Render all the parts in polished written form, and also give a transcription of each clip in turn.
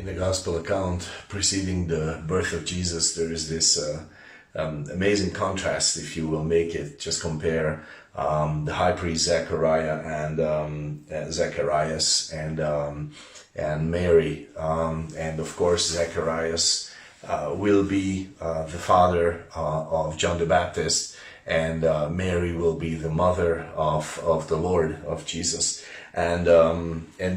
the gospel account preceding the birth of Jesus, there is this amazing contrast, if you will make it. Just compare the high priest Zechariah and Zacharias and Mary, and of course Zacharias will be the father of John the Baptist, and Mary will be the mother of the Lord, of Jesus. And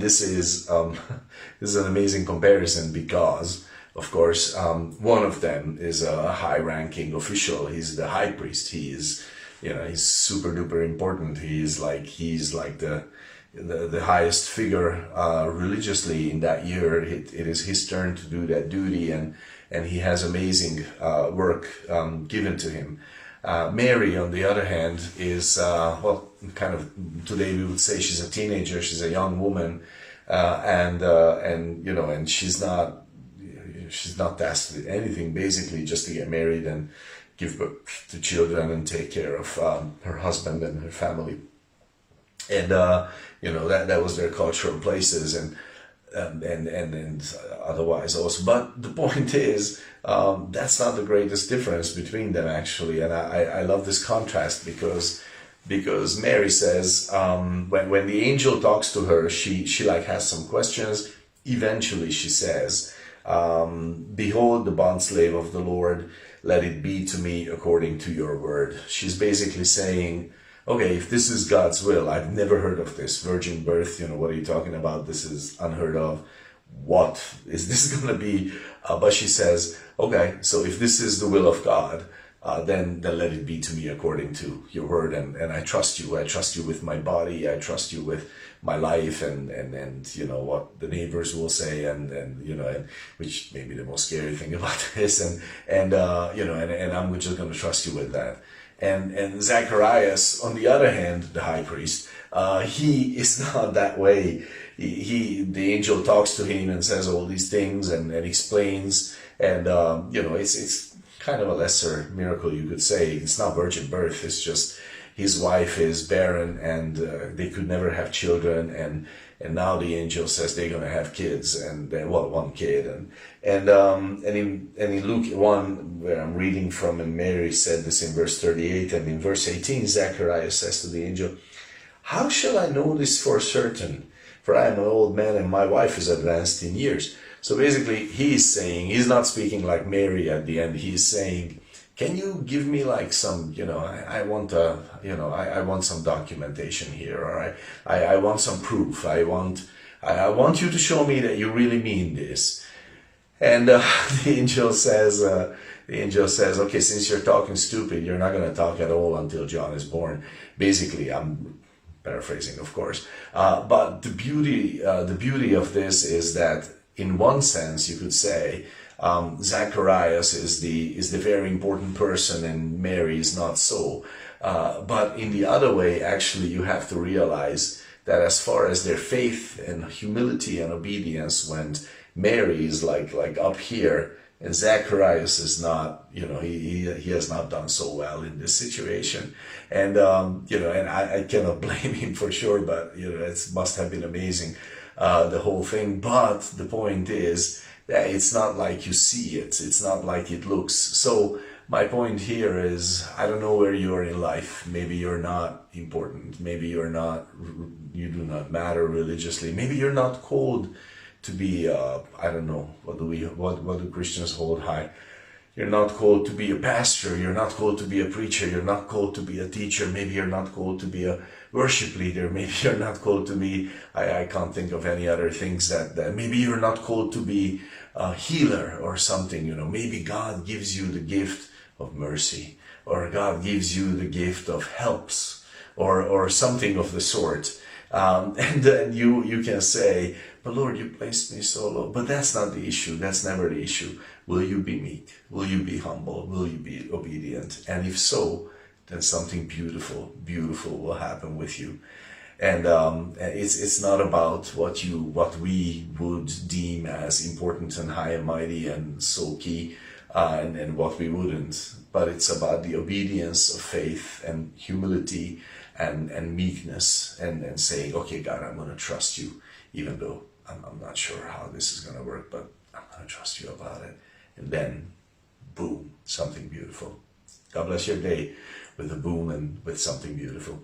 this is this is an amazing comparison because, of course, one of them is a high-ranking official. He's the high priest. He is, he's super duper important. He's like the highest figure religiously in that year. It is his turn to do that duty, and he has amazing work given to him. Mary, on the other hand, is kind of, today we would say she's a teenager. She's a young woman, and she's not tasked with anything, basically just to get married and give birth to children and take care of her husband and her family. And that was their cultural places, and otherwise also. But the point is, that's not the greatest difference between them, actually. And I love this contrast because Mary says, when the angel talks to her, she like has some questions. Eventually she says, behold the bondslave of the Lord, let it be to me according to your word. She's basically saying, okay, if this is God's will, I've never heard of this virgin birth, what are you talking about? This is unheard of. What is this going to be? But she says, okay, so if this is the will of God, then let it be to me according to your word. And I trust you. I trust you with my body. I trust you with my life, and what the neighbors will say, and which may be the most scary thing about this. And I'm just going to trust you with that. And Zacharias, on the other hand, the high priest, he is not that way. The angel talks to him and says all these things and explains, and it's kind of a lesser miracle, you could say. It's not virgin birth. It's just his wife is barren, and they could never have children, and now the angel says they're going to have kids, and one kid, and in Luke 1, where I'm reading from, and Mary said this in verse 38, and in verse 18, Zacharias says to the angel, how shall I know this for certain? For I am an old man, and my wife is advanced in years. So basically, he's saying, he's not speaking like Mary at the end. He's saying, can you give me like some, I want some documentation here, or I want some proof. I want you to show me that you really mean this. And the angel says, okay, since you're talking stupid, you're not going to talk at all until John is born. Basically, I'm paraphrasing, of course. But the beauty of this is that, in one sense, you could say, Zacharias is the very important person, and Mary is not so. But in the other way, actually, you have to realize that as far as their faith and humility and obedience went, Mary is like up here, and Zacharias is not. He has not done so well in this situation, and and I cannot blame him for sure. But it must have been amazing, the whole thing. But the point is that it's not like you see it. It's not like it looks. So my point here is, I don't know where you are in life. Maybe you're not important. Maybe you do not matter religiously. Maybe you're not called to be, I don't know, what do Christians hold high? You're not called to be a pastor. You're not called to be a preacher. You're not called to be a teacher. Maybe you're not called to be a worship leader. Maybe you're not called to be, I can't think of any other things that maybe you're not called to be a healer or something. Maybe God gives you the gift of mercy, or God gives you the gift of helps, or something of the sort. And then you can say, but Lord, you placed me so low. But that's not the issue. That's never the issue. Will you be meek? Will you be humble? Will you be obedient? And if so, then something beautiful will happen with you. And it's not about what we would deem as important and high and mighty and so key, and what we wouldn't. But it's about the obedience of faith and humility and meekness, and saying, okay, God, I'm going to trust you, even though I'm not sure how this is going to work, but I'm going to trust you about it. And then, boom, something beautiful. God bless your day with a boom and with something beautiful.